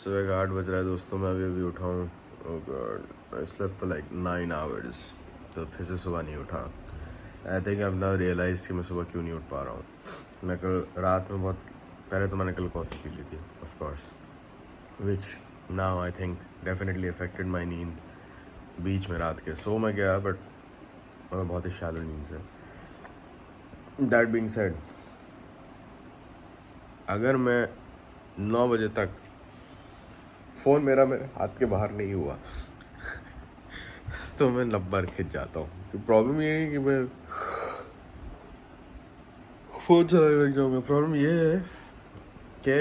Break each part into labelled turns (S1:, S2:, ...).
S1: सुबह का 8 बज रहा है दोस्तों, मैं अभी उठा हूँ। Oh god, I slept for like 9 hours, तो फिर से सुबह नहीं उठा। I think I have now realize कि मैं सुबह क्यों नहीं उठ पा रहा हूँ। मैं कल रात में बहुत पहले तो मैंने कल कॉफ़ी पी ली थी of course, which now I think definitely affected my नींद। बीच में रात के सो मैं गया, बट मैं बहुत ही शैलो नींद से। दैट बीइंग सेड, अगर मैं 9 बजे तक फ़ोन मेरे हाथ के बाहर नहीं हुआ तो मैं 90 बार खिंच जाता हूँ। तो प्रॉब्लम ये है कि मैं फ़ोन चलाने लग जाऊँगा। प्रॉब्लम ये है कि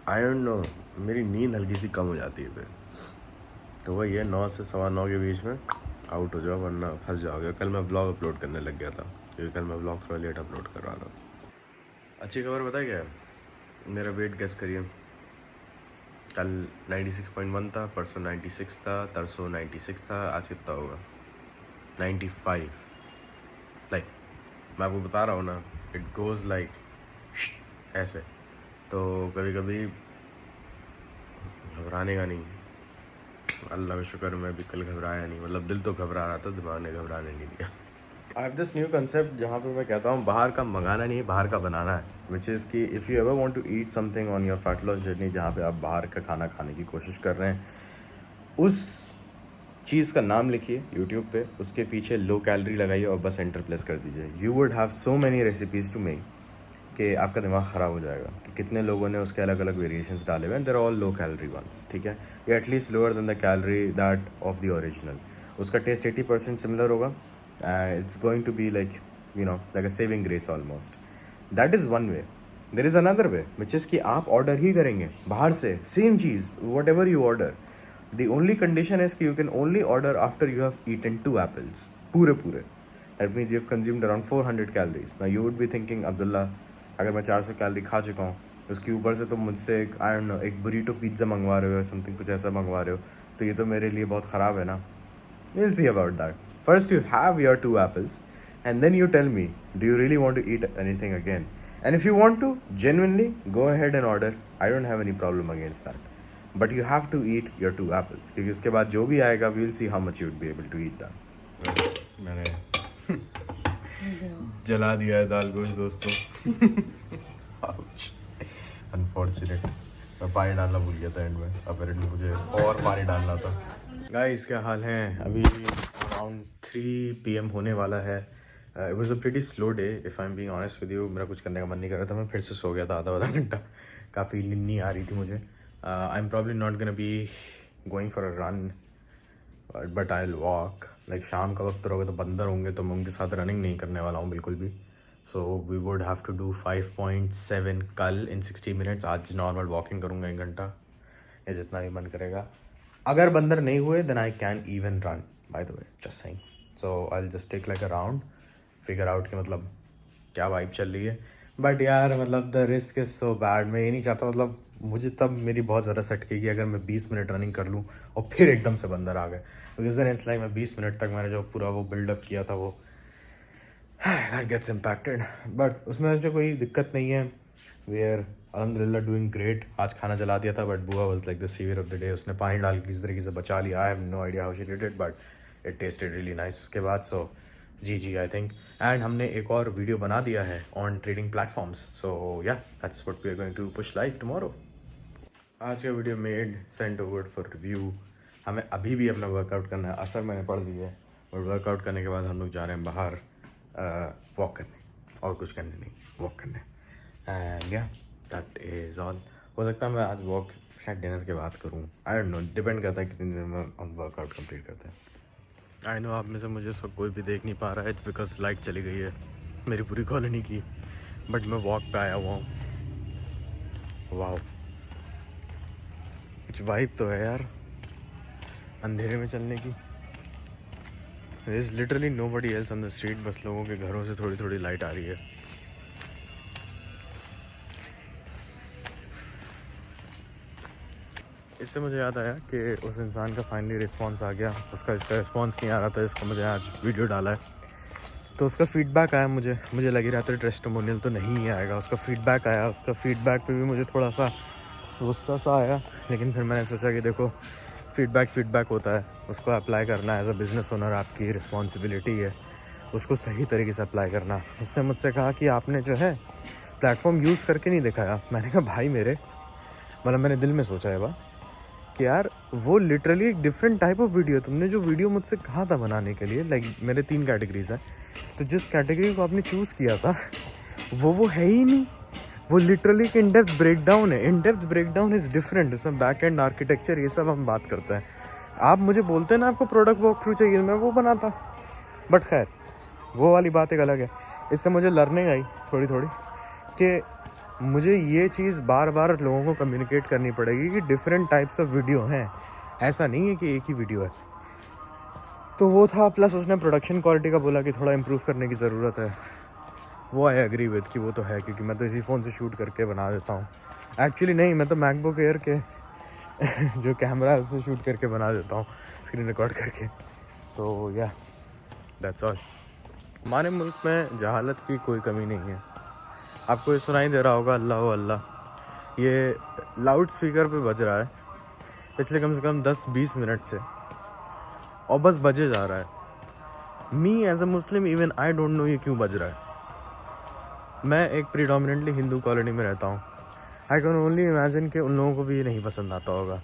S1: आई डोंट नो, मेरी नींद हल्की सी कम हो जाती है फिर। तो वही है, 9 से 9:15 के बीच में आउट हो जाओ, वरना फंस जाओगे। कल मैं ब्लॉग अपलोड करने लग गया था, क्योंकि कल मैं ब्लॉग थोड़ा लेट अपलोड कर रहा था। अच्छी खबर पता है क्या है? मेरा वेट गेस करिए। कल 96.1 था, परसों 96 था, तरसों 96 था, आज कितना होगा? 95। लाइक मैं आपको बता रहा हूँ ना, इट गोज़ लाइक ऐसे। तो कभी कभी घबराने का नहीं, अल्लाह का शुक्र मैं भी कल घबराया नहीं। मतलब दिल तो घबरा रहा था, दिमाग ने घबराने नहीं दिया। I have this new concept जहाँ पे मैं कहता हूँ बाहर का मंगाना नहीं है, बाहर का बनाना है। विच इज़ कि if you ever want to eat something on your fat loss journey, जहाँ पे आप बाहर का खाना खाने की कोशिश कर रहे हैं, उस चीज़ का नाम लिखिए यूट्यूब पे, उसके पीछे लो कैलोरी लगाइए और बस एंटर प्रेस कर दीजिए। You would have so many recipes to make कि आपका दिमाग ख़राब हो जाएगा कि कितने लोगों ने उसके अलग अलग वेरिएशंस डाले हुए हैं। There all low calorie ones, ठीक है, या at least lower than the calorie that of the original. उसका टेस्ट 80% सिमिलर होगा। It's going to be like like a saving grace almost. That is one way. There is another way which is कि आप order ही करेंगे बाहर से same चीज़, whatever you order. The only condition is कि you can only order after you have eaten 2 apples. पूरे। That means you have consumed around 400 calories. Now you would be thinking, Abdullah, अगर मैं 400 calorie खा चुका हूँ, उसके ऊपर से तुम मुझसे एक बुरीटो पिज्ज़ा मंगवा रहे हो या समथिंग कुछ ऐसा मंगवा रहे हो, तो ये तो मेरे लिए बहुत ख़राब है ना। We'll see about that. First you have your 2 apples and then you tell me, do you really want to eat anything again? And if you want to, genuinely, go ahead and order. I don't have any problem against that. But you have to eat your 2 apples, क्योंकि उसके बाद जो भी आएगा, we will see how much you would be able to eat that. मैंने जला दिया है दाल गोश्त दोस्तों। अनफॉर्चुनेट, मैं पानी डालना भूल गया था एंड में। अपेरेंटली मुझे और पानी डालना था। गाइस क्या हाल है? अभी अराउंड 3 PM होने वाला है। It was a pretty slow day if I am being honest with you. मेरा कुछ करने का मन नहीं कर रहा था, मैं फिर से सो गया था आधा घंटा। काफ़ी निन्नी आ रही थी मुझे। I am probably not gonna be going for a run, but I will walk. Like शाम का वक्त रहोगे तो बंदर होंगे, तो मैं उनके साथ रनिंग नहीं करने वाला हूँ बिल्कुल भी। So we would have to do 5.7 कल इन 60 मिनट्स। आज नॉर्मल वॉकिंग करूँगा 1 घंटा, या जितना भी मन करेगा। अगर बंदर नहीं हुए then I can even run, by the way, just saying. So I will just take like a round, figure out कि मतलब क्या वाइब चल रही है। बट यार मतलब the risk is so bad. मैं ये नहीं चाहता, मतलब मुझे तब मेरी बहुत ज़्यादा सटकेगी अगर मैं 20 मिनट रनिंग कर लूँ और फिर एकदम से बंदर आ गए। बिकॉज देन इट्स लाइक मैं 20 मिनट तक मैंने जो पूरा वो बिल्डअप किया था वो दैट गेट्स इम्पैक्टेड। बट उसमें ऐसे कोई दिक्कत नहीं है। वी आर अल्हम्दुलिल्लाह डूइंग ग्रेट। आज खाना जला दिया था, बट बुआ was like the saviour of the day. उसने पानी डाल के किसी तरीके से बचा लिया। I have no idea how she did it, but it tasted really nice उसके बाद। सो जी आई थिंक। एंड हमने एक और वीडियो बना दिया है on trading platforms. So yeah that's what we are going to push live tomorrow. आज का वीडियो मेड सेंड ओवर फॉर रिव्यू। हमें अभी भी अपना वर्कआउट करना है। असर मैंने पढ़ ली है, और वर्कआउट करने के बाद हम लोग जा रहे हैं बाहर वॉक करने, और कुछ करने नहीं, वॉक करने। एंड या दैट इज़ ऑल। हो सकता है मैं आज वॉक शायद डिनर के बाद करूँ, आई डोंट नो, डिपेंड करता है कितनी देर में हम वर्कआउट कंप्लीट करते हैं। आई नो आप में से मुझे इस वक्त कोई भी देख नहीं पा रहा है, इट्स बिकॉज लाइट चली गई है मेरी पूरी कॉलोनी की। बट मैं वॉक पे आया हुआ हूँ। वाह, कुछ वाइब तो है यार अंधेरे में चलने की। There is literally nobody else on the street, बस लोगों के घरों से थोड़ी थोड़ी लाइट आ रही है। इससे मुझे याद आया कि उस इंसान का फाइनली रिस्पांस आ गया। उसका इसका रिस्पांस नहीं आ रहा था, इसका मुझे आज वीडियो डाला है तो उसका फीडबैक आया। मुझे लग ही रहा था टेस्टिमोनियल तो नहीं ही आएगा। उसका फीडबैक आया, उसका फीडबैक पे भी मुझे थोड़ा सा गुस्सा सा आया, लेकिन फिर मैंने सोचा कि देखो फीडबैक होता है, उसको अप्लाई करना एज अ बिज़नेस ओनर आपकी रिस्पॉन्सिबिलिटी है, उसको सही तरीके से अप्लाई करना। उसने मुझसे कहा कि आपने जो है प्लेटफॉर्म यूज़ करके नहीं दिखाया। मैंने कहा भाई मेरे, मतलब मैंने दिल में सोचा है बात कि यार वो लिटरली एक डिफरेंट टाइप ऑफ वीडियो, तुमने जो वीडियो मुझसे कहा था बनाने के लिए, लाइक मेरे 3 कैटेगरीज हैं, तो जिस कैटेगरी को आपने चूज़ किया था वो है ही नहीं। वो लिटरली एक इन डेप्थ ब्रेकडाउन है। In depth breakdown is different, इसमें बैक एंड आर्किटेक्चर ये सब हम बात करते हैं। आप मुझे बोलते हैं ना आपको प्रोडक्ट वॉक थ्रू चाहिए, मैं वो बनाता, बट खैर वो वाली बात एक अलग है। इससे मुझे लर्निंग आई थोड़ी कि मुझे ये चीज़ बार बार लोगों को कम्युनिकेट करनी पड़ेगी कि डिफरेंट टाइप्स ऑफ वीडियो हैं, ऐसा नहीं है कि एक ही वीडियो है। तो वो था, प्लस उसने प्रोडक्शन क्वालिटी का बोला कि थोड़ा इम्प्रूव करने की ज़रूरत है। वो आई एग्री विद कि वो तो है, क्योंकि मैं तो इसी फ़ोन से शूट करके बना देता हूँ। एक्चुअली नहीं, मैं तो मैकबुक एयर के जो कैमरा है उससे शूट करके बना देता हूँ, स्क्रीन रिकॉर्ड करके। सो या दैट्स ऑल। हमारे मुल्क में जहालत की कोई कमी नहीं है। आपको ये सुनाई दे रहा होगा अल्लाह अल्लाह, ये लाउड स्पीकर पे बज रहा है पिछले कम से कम 10-20 मिनट से, और बस बजे जा रहा है। Me as a Muslim even I don't know ये क्यों बज रहा है। मैं एक प्रीडोमिनेंटली हिंदू कॉलोनी में रहता हूँ। आई कैन ओनली इमेजिन कि उन लोगों को भी ये नहीं पसंद आता होगा,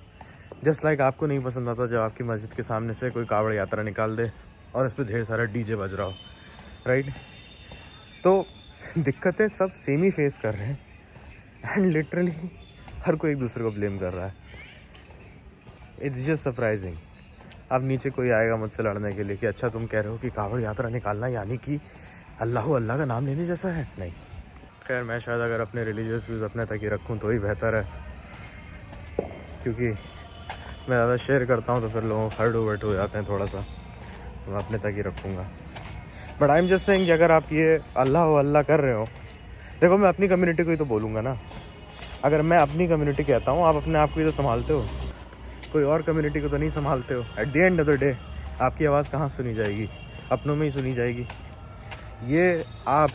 S1: जस्ट लाइक आपको नहीं पसंद आता जब आपकी मस्जिद के सामने से कोई कावड़ यात्रा निकाल दे और उस पर ढेर सारा डीजे बज रहा हो, राइट। तो दिक्कतें सब सेम ही फेस कर रहे हैं एंड लिटरली हर कोई एक दूसरे को ब्लेम कर रहा है। It's just surprising. अब नीचे कोई आएगा मुझसे लड़ने के लिए कि अच्छा तुम कह रहे हो कि कावड़ यात्रा निकालना यानी कि अल्लाह का नाम लेने जैसा है। नहीं, खैर मैं शायद अगर अपने रिलीजियस व्यूज़ अपने तक ही रखूँ तो ही बेहतर है, क्योंकि मैं ज़्यादा शेयर करता हूँ तो फिर लोगों हर्ट वर्ट हो जाते हैं थोड़ा सा, तो मैं अपने तक ही रखूँगा। But I am just saying कि अगर आप ये अल्लाह कर रहे हो, देखो मैं अपनी कम्युनिटी को ही तो बोलूँगा ना। अगर मैं अपनी कम्युनिटी कहता हूँ, आप अपने आप को ही तो संभालते हो, कोई और कम्युनिटी को तो नहीं संभालते हो। Eight the end of the day आपकी आवाज़ कहाँ सुनी जाएगी? अपनों में ही सुनी जाएगी। ये आप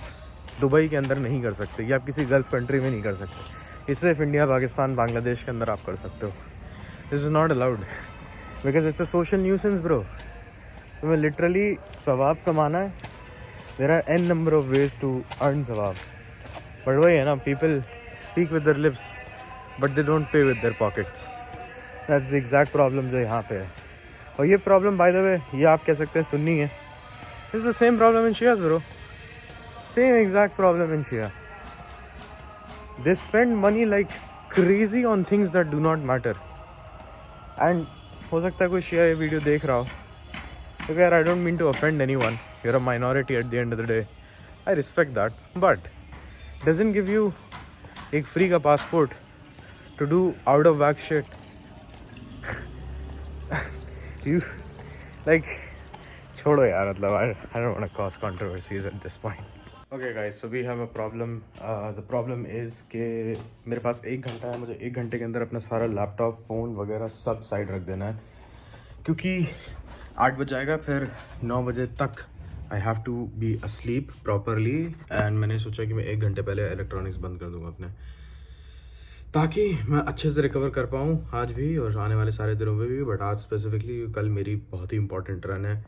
S1: दुबई के अंदर नहीं कर सकते, ये आप किसी गल्फ़ कंट्री में नहीं कर सकते, ये सिर्फ इंडिया, पाकिस्तान, बांग्लादेश के अंदर आप कर सकते हो। This is not allowed because it's a social nuisance bro. तुम्हें लिटरली सवाब कमाना है, there are an number of ways to earn सवाब, बट वही है ना, people speak with their lips but they don't pay with their pockets. That's the exact problem जो यहाँ पे है। और ये प्रॉब्लम बाय द वे, ये आप कह सकते हैं सुन्नी है, it's the same problem in शियाज bro, same exact problem in शिया। They spend money like crazy on things that do not matter. And हो सकता है कोई शिया ये वीडियो देख रहा हो, तो यार I don't mean to offend anyone, you are a minority at the end of the day, I respect that, but doesn't give you एक फ्री का passport to do out of whack shit. You like छोड़ो यार, मतलब I don't want to cause controversies at this point. Okay guys, so we have a problem. The problem is कि मेरे पास 1 घंटा है, मुझे 1 घंटे के अंदर अपना सारा लैपटॉप, फ़ोन वगैरह सब साइड रख देना है, क्योंकि 8 बज जाएगा, फिर 9 बजे तक I have to be asleep properly। And मैंने सोचा कि मैं 1 घंटे पहले इलेक्ट्रॉनिक्स बंद कर दूँगा अपने, ताकि मैं अच्छे से रिकवर कर पाऊँ आज भी और आने वाले सारे दिनों में भी। बट आज स्पेसिफिकली कल मेरी बहुत ही इंपॉर्टेंट रन है,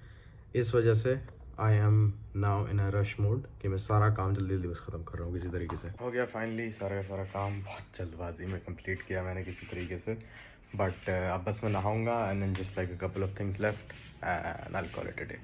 S1: इस वजह से I am now in a rush mode कि मैं सारा काम जल्दी जल्दी बस ख़त्म कर रहा हूँ किसी तरीके से। हो गया फाइनली सारा का सारा काम, बहुत जल्दबाजी में कंप्लीट किया मैंने किसी तरीके से। बट अब बस मैं नहाऊँगा and then just like a couple of things left and I will call it a day.